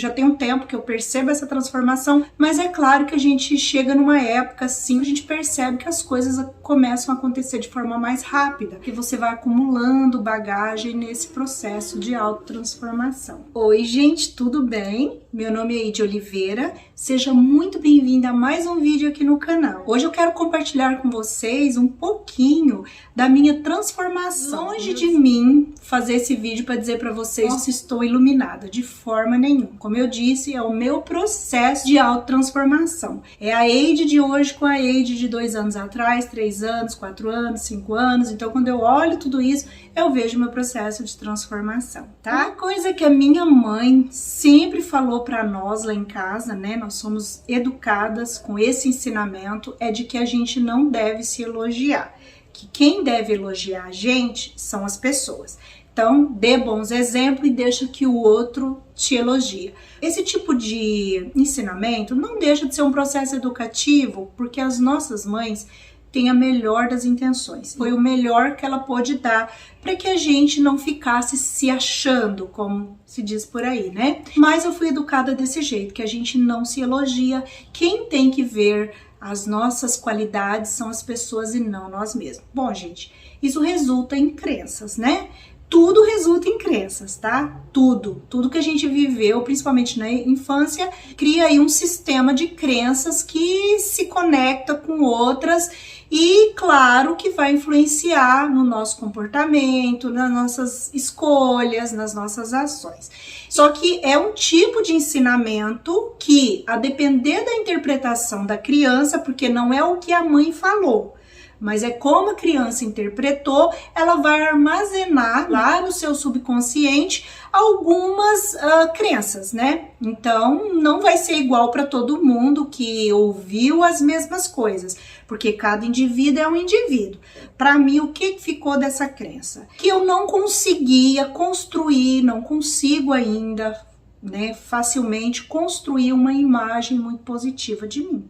já tem um tempo que eu percebo essa transformação, mas é claro que a gente chega numa época assim, a gente percebe que as coisas começam a acontecer de forma mais rápida, que você vai acumulando bagagem nesse processo de autotransformação. Oi, gente, tudo bem? Meu nome é Eide Oliveira, seja muito bem-vinda a mais um vídeo aqui no canal. Hoje eu quero compartilhar com vocês um pouquinho da minha transformação. Longe de mim fazer esse vídeo para dizer para vocês se estou iluminada, de forma nenhuma. Como eu disse, é o meu processo de autotransformação. É a Eide de hoje com a Eide de 2 anos atrás, 3 anos, 4 anos, 5 anos. Então, quando eu olho tudo isso, eu vejo meu processo de transformação, tá? Uma coisa que a minha mãe sempre falou para nós lá em casa, né? Nós somos educadas com esse ensinamento, é de que a gente não deve se elogiar. Que quem deve elogiar a gente são as pessoas. Então, dê bons exemplos e deixa que o outro te elogie. Esse tipo de ensinamento não deixa de ser um processo educativo, porque as nossas mães têm a melhor das intenções. Foi o melhor que ela pôde dar para que a gente não ficasse se achando, como se diz por aí, né? Mas eu fui educada desse jeito, que a gente não se elogia. Quem tem que ver as nossas qualidades são as pessoas e não nós mesmos. Bom, gente, isso resulta em crenças, né? Tudo resulta em crenças, tá? Tudo que a gente viveu, principalmente na infância, cria aí um sistema de crenças que se conecta com outras e, claro, que vai influenciar no nosso comportamento, nas nossas escolhas, nas nossas ações. Só que é um tipo de ensinamento que, a depender da interpretação da criança, porque não é o que a mãe falou, mas é como a criança interpretou, ela vai armazenar lá no seu subconsciente algumas crenças, né? Então, não vai ser igual para todo mundo que ouviu as mesmas coisas, porque cada indivíduo é um indivíduo. Para mim, o que ficou dessa crença? Que eu não conseguia construir, não consigo ainda, né, facilmente construir uma imagem muito positiva de mim.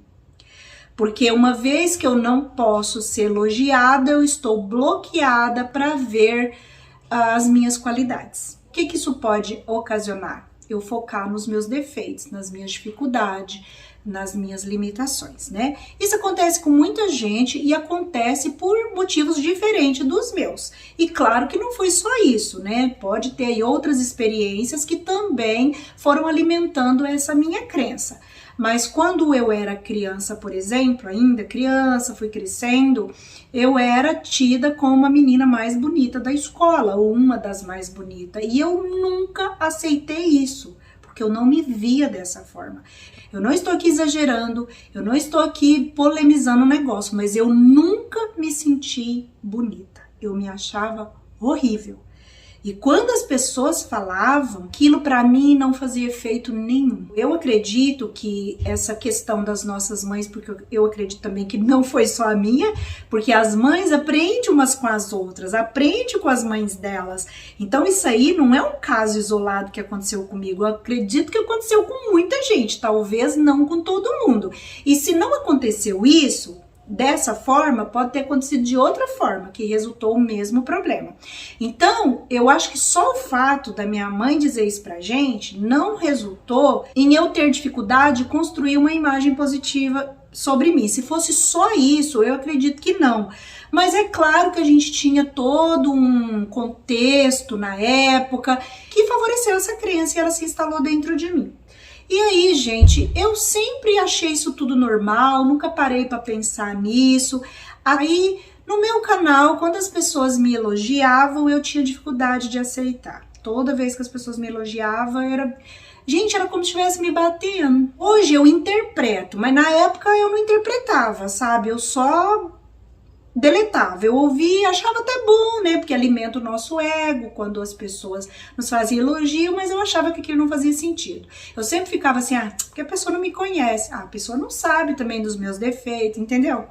Porque uma vez que eu não posso ser elogiada, eu estou bloqueada para ver as minhas qualidades. O que isso pode ocasionar? Eu focar nos meus defeitos, nas minhas dificuldades, nas minhas limitações, né? Isso acontece com muita gente e acontece por motivos diferentes dos meus. E claro que não foi só isso, né? Pode ter aí outras experiências que também foram alimentando essa minha crença. Mas quando eu era criança, por exemplo, ainda criança, fui crescendo, eu era tida como uma menina mais bonita da escola, ou uma das mais bonitas. E eu nunca aceitei isso, porque eu não me via dessa forma. Eu não estou aqui exagerando, eu não estou aqui polemizando o negócio, mas eu nunca me senti bonita. Eu me achava horrível. E quando as pessoas falavam, aquilo para mim não fazia efeito nenhum. Eu acredito que essa questão das nossas mães, porque eu acredito também que não foi só a minha, porque as mães aprendem umas com as outras, aprendem com as mães delas. Então isso aí não é um caso isolado que aconteceu comigo, eu acredito que aconteceu com muita gente, talvez não com todo mundo. E se não aconteceu isso, dessa forma, pode ter acontecido de outra forma, que resultou o mesmo problema. Então, eu acho que só o fato da minha mãe dizer isso pra gente não resultou em eu ter dificuldade de construir uma imagem positiva sobre mim. Se fosse só isso, eu acredito que não. Mas é claro que a gente tinha todo um contexto na época que favoreceu essa crença e ela se instalou dentro de mim. E aí, gente, eu sempre achei isso tudo normal, nunca parei para pensar nisso. Aí, no meu canal, quando as pessoas me elogiavam, eu tinha dificuldade de aceitar. Toda vez que as pessoas me elogiavam, era como se estivesse me batendo. Hoje eu interpreto, mas na época eu não interpretava, sabe? Eu só deletava. Eu ouvia, achava até bom, né? Porque alimenta o nosso ego quando as pessoas nos faziam elogio, mas eu achava que aquilo não fazia sentido. Eu sempre ficava assim, porque a pessoa não me conhece. A pessoa não sabe também dos meus defeitos, entendeu?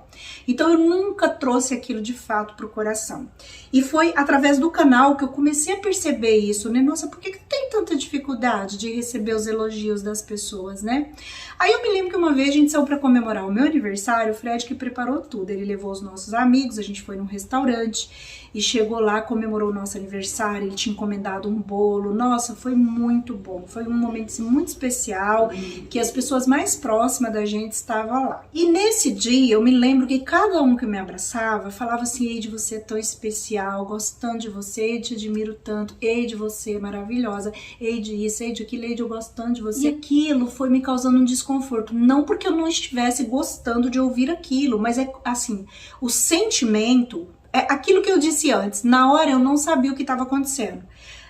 Então eu nunca trouxe aquilo de fato pro coração. E foi através do canal que eu comecei a perceber isso, né? Nossa, por que eu tenho tanta dificuldade de receber os elogios das pessoas, né? Aí eu me lembro que uma vez a gente saiu para comemorar o meu aniversário, o Fred que preparou tudo. Ele levou os nossos amigos, a gente foi num restaurante e chegou lá, comemorou o nosso aniversário, ele tinha encomendado um bolo. Nossa, foi muito bom, foi um momento assim, muito especial, que as pessoas mais próximas da gente estavam lá. E nesse dia eu me lembro que cada um que me abraçava falava assim: Eide, você é tão especial, gosto tanto de você, Eide, te admiro tanto, Eide, você é maravilhosa, Eide isso, Eide aquilo, Eide, eu gosto tanto de você. E aquilo foi me causando um desconforto, não porque eu não estivesse gostando de ouvir aquilo, mas é assim, o sentimento, é aquilo que eu disse antes, na hora eu não sabia o que estava acontecendo,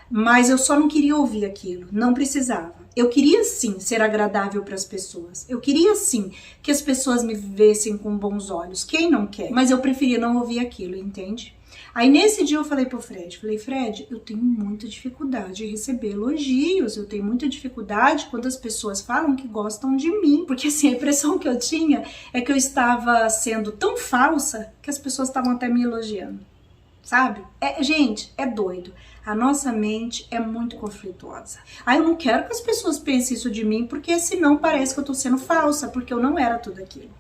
mas eu só não queria ouvir aquilo, não precisava. Eu queria sim ser agradável para as pessoas, eu queria sim que as pessoas me vissem com bons olhos, quem não quer? Mas eu preferia não ouvir aquilo, entende? Aí nesse dia eu falei pro Fred, Fred, eu tenho muita dificuldade de receber elogios, eu tenho muita dificuldade quando as pessoas falam que gostam de mim, porque assim, a impressão que eu tinha é que eu estava sendo tão falsa que as pessoas estavam até me elogiando, sabe? Gente, é doido. A nossa mente é muito conflituosa. Aí eu não quero que as pessoas pensem isso de mim, porque senão parece que eu tô sendo falsa, porque eu não era tudo aquilo.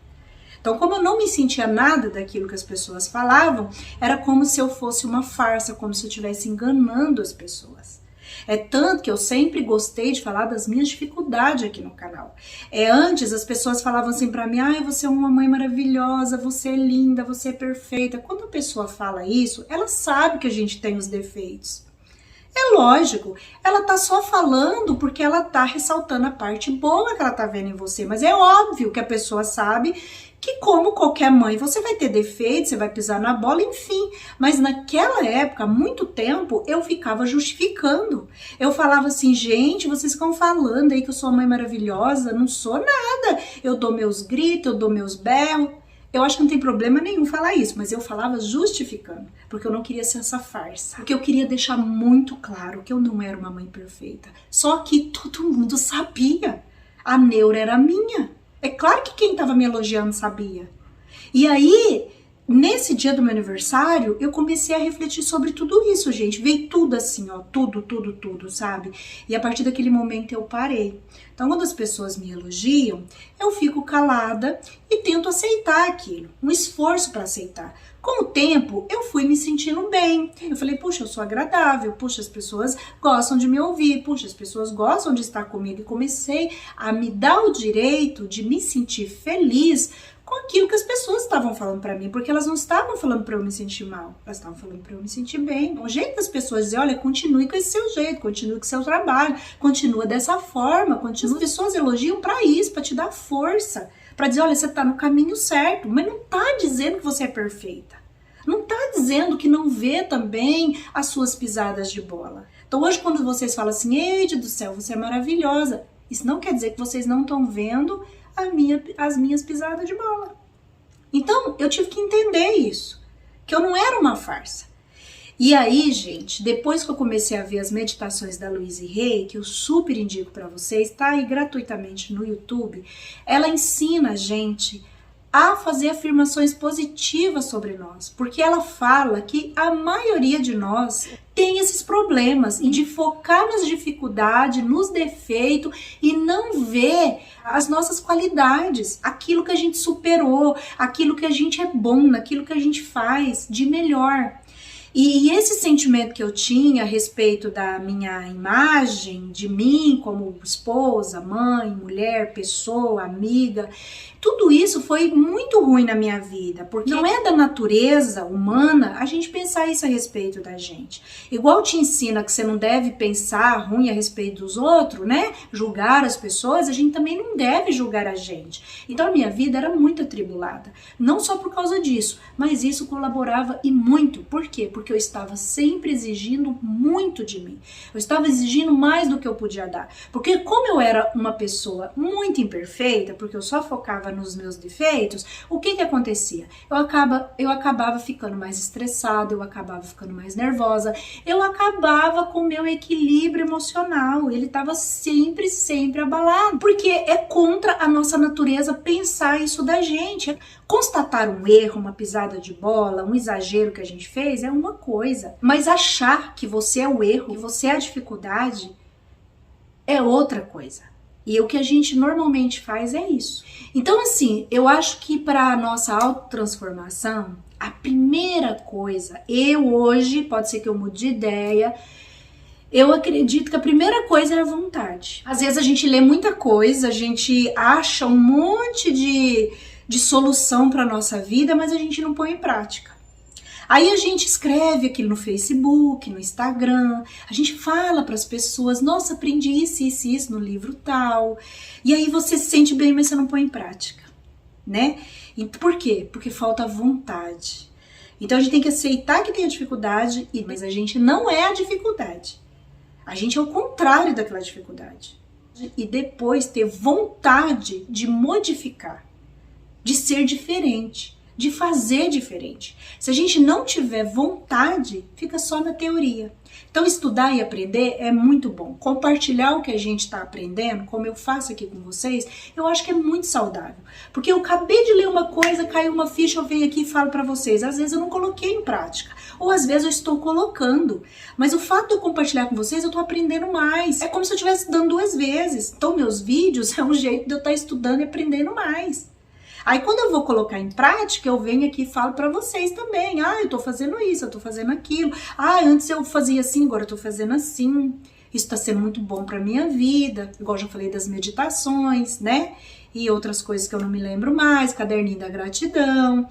Então, como eu não me sentia nada daquilo que as pessoas falavam, era como se eu fosse uma farsa, como se eu estivesse enganando as pessoas. É tanto que eu sempre gostei de falar das minhas dificuldades aqui no canal. Antes as pessoas falavam assim pra mim: ai, você é uma mãe maravilhosa, você é linda, você é perfeita. Quando a pessoa fala isso, ela sabe que a gente tem os defeitos. É lógico, ela tá só falando porque ela tá ressaltando a parte boa que ela tá vendo em você, mas é óbvio que a pessoa sabe que, como qualquer mãe, você vai ter defeitos, você vai pisar na bola, enfim. Mas naquela época, há muito tempo, eu ficava justificando. Eu falava assim: gente, vocês ficam falando aí que eu sou uma mãe maravilhosa, não sou nada. Eu dou meus gritos, eu dou meus berros. Eu acho que não tem problema nenhum falar isso, mas eu falava justificando, porque eu não queria ser essa farsa. Porque eu queria deixar muito claro que eu não era uma mãe perfeita. Só que todo mundo sabia. A neura era minha. É claro que quem estava me elogiando sabia. E aí, nesse dia do meu aniversário, eu comecei a refletir sobre tudo isso, gente. Veio tudo assim, ó, tudo, sabe? E a partir daquele momento eu parei. Então, quando as pessoas me elogiam, eu fico calada e tento aceitar aquilo. Um esforço para aceitar. Com o tempo, eu fui me sentindo bem. Eu falei: puxa, eu sou agradável. Puxa, as pessoas gostam de me ouvir. Puxa, as pessoas gostam de estar comigo. E comecei a me dar o direito de me sentir feliz com aquilo que as pessoas estavam falando pra mim, porque elas não estavam falando pra eu me sentir mal, elas estavam falando pra eu me sentir bem. O jeito das pessoas dizer: olha, continue com esse seu jeito, continue com o seu trabalho, continua dessa forma, continua. As pessoas elogiam pra isso, pra te dar força, pra dizer: olha, você tá no caminho certo, mas não tá dizendo que você é perfeita. Não tá dizendo que não vê também as suas pisadas de bola. Então hoje, quando vocês falam assim: Eide do céu, você é maravilhosa, isso não quer dizer que vocês não estão vendo as minhas pisadas de bola. Então, eu tive que entender isso, que eu não era uma farsa. E aí, gente, depois que eu comecei a ver as meditações da Louise Hay, que eu super indico para vocês, tá aí gratuitamente no YouTube, ela ensina a gente a fazer afirmações positivas sobre nós, porque ela fala que a maioria de nós tem esses problemas e de focar nas dificuldades, nos defeitos e não ver as nossas qualidades, aquilo que a gente superou, aquilo que a gente é bom, naquilo que a gente faz de melhor. E esse sentimento que eu tinha a respeito da minha imagem, de mim como esposa, mãe, mulher, pessoa, amiga, tudo isso foi muito ruim na minha vida, porque não é da natureza humana a gente pensar isso a respeito da gente. Igual te ensina que você não deve pensar ruim a respeito dos outros, né? Julgar as pessoas, a gente também não deve julgar a gente. Então a minha vida era muito atribulada, não só por causa disso, mas isso colaborava e muito. Por quê? Porque eu estava sempre exigindo muito de mim. Eu estava exigindo mais do que eu podia dar. Porque como eu era uma pessoa muito imperfeita, porque eu só focava nos meus defeitos, o que acontecia? Eu acabava ficando mais estressada, eu acabava ficando mais nervosa, eu acabava com o meu equilíbrio emocional, ele estava sempre abalado, porque é contra a nossa natureza pensar isso da gente. Constatar um erro, uma pisada de bola, um exagero que a gente fez é uma coisa, mas achar que você é o erro, que você é a dificuldade, é outra coisa. E o que a gente normalmente faz é isso. Então, assim, eu acho que para a nossa autotransformação, a primeira coisa, eu hoje, pode ser que eu mude de ideia, eu acredito que a primeira coisa é a vontade. Às vezes a gente lê muita coisa, a gente acha um monte de solução para nossa vida, mas a gente não põe em prática. Aí a gente escreve aquilo no Facebook, no Instagram, a gente fala para as pessoas, nossa, aprendi isso no livro tal. E aí você se sente bem, mas você não põe em prática, né? E por quê? Porque falta vontade. Então a gente tem que aceitar que tem a dificuldade, mas a gente não é a dificuldade. A gente é o contrário daquela dificuldade. E depois ter vontade de modificar, de ser diferente, de fazer diferente. Se a gente não tiver vontade, fica só na teoria. Então estudar e aprender é muito bom. Compartilhar o que a gente está aprendendo, como eu faço aqui com vocês, eu acho que é muito saudável. Porque eu acabei de ler uma coisa, caiu uma ficha, eu venho aqui e falo para vocês. Às vezes eu não coloquei em prática, ou às vezes eu estou colocando. Mas o fato de eu compartilhar com vocês, eu estou aprendendo mais. É como se eu estivesse dando 2 vezes. Então meus vídeos é um jeito de eu estar estudando e aprendendo mais. Aí quando eu vou colocar em prática, eu venho aqui e falo pra vocês também. Ah, eu tô fazendo isso, eu tô fazendo aquilo. Ah, antes eu fazia assim, agora eu tô fazendo assim. Isso tá sendo muito bom pra minha vida. Igual já falei das meditações, né? E outras coisas que eu não me lembro mais. Caderninho da gratidão.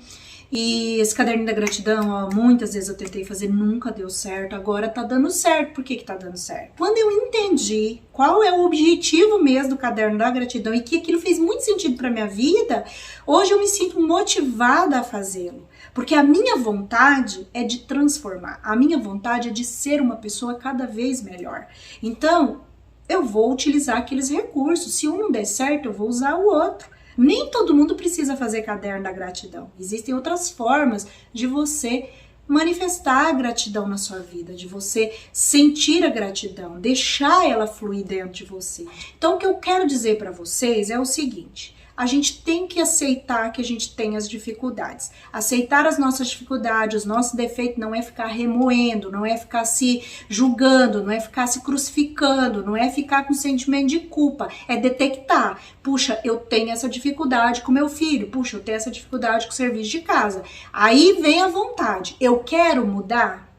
E esse caderninho da gratidão, ó, muitas vezes eu tentei fazer, nunca deu certo. Agora tá dando certo. Por que que tá dando certo? Quando eu entendi qual é o objetivo mesmo do caderno da gratidão e que aquilo fez muito sentido pra minha vida, hoje eu me sinto motivada a fazê-lo. Porque a minha vontade é de transformar. A minha vontade é de ser uma pessoa cada vez melhor. Então, eu vou utilizar aqueles recursos. Se um não der certo, eu vou usar o outro. Nem todo mundo precisa fazer caderno da gratidão. Existem outras formas de você manifestar a gratidão na sua vida, de você sentir a gratidão, deixar ela fluir dentro de você. Então, o que eu quero dizer para vocês é o seguinte: a gente tem que aceitar que a gente tem as dificuldades. Aceitar as nossas dificuldades, os nossos defeitos, não é ficar remoendo, não é ficar se julgando, não é ficar se crucificando, não é ficar com sentimento de culpa. É detectar. Puxa, eu tenho essa dificuldade com meu filho. Puxa, eu tenho essa dificuldade com o serviço de casa. Aí vem a vontade. Eu quero mudar?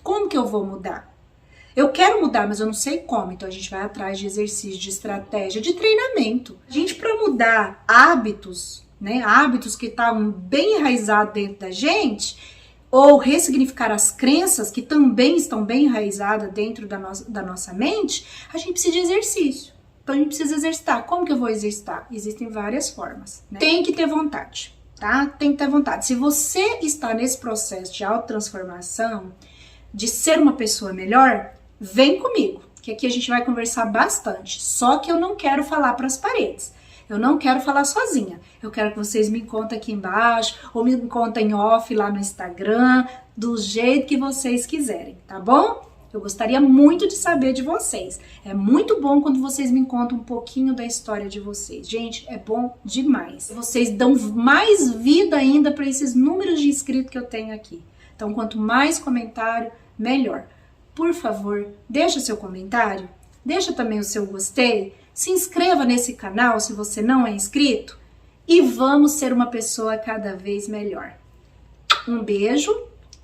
Como que eu vou mudar? Eu quero mudar, mas eu não sei como. Então a gente vai atrás de exercício, de estratégia, de treinamento. A gente, para mudar hábitos, né? Hábitos que estavam bem enraizados dentro da gente, ou ressignificar as crenças que também estão bem enraizadas dentro da nossa mente, a gente precisa de exercício. Então a gente precisa exercitar. Como que eu vou exercitar? Existem várias formas, né? Tem que ter vontade, tá? Tem que ter vontade. Se você está nesse processo de autotransformação, de ser uma pessoa melhor, vem comigo, que aqui a gente vai conversar bastante. Só que eu não quero falar para as paredes. Eu não quero falar sozinha. Eu quero que vocês me contem aqui embaixo, ou me contem off lá no Instagram, do jeito que vocês quiserem, tá bom? Eu gostaria muito de saber de vocês. É muito bom quando vocês me contam um pouquinho da história de vocês. Gente, é bom demais. Vocês dão mais vida ainda para esses números de inscritos que eu tenho aqui. Então, quanto mais comentário, melhor. Por favor, deixa seu comentário, deixa também o seu gostei, se inscreva nesse canal se você não é inscrito e vamos ser uma pessoa cada vez melhor. Um beijo,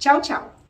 tchau, tchau!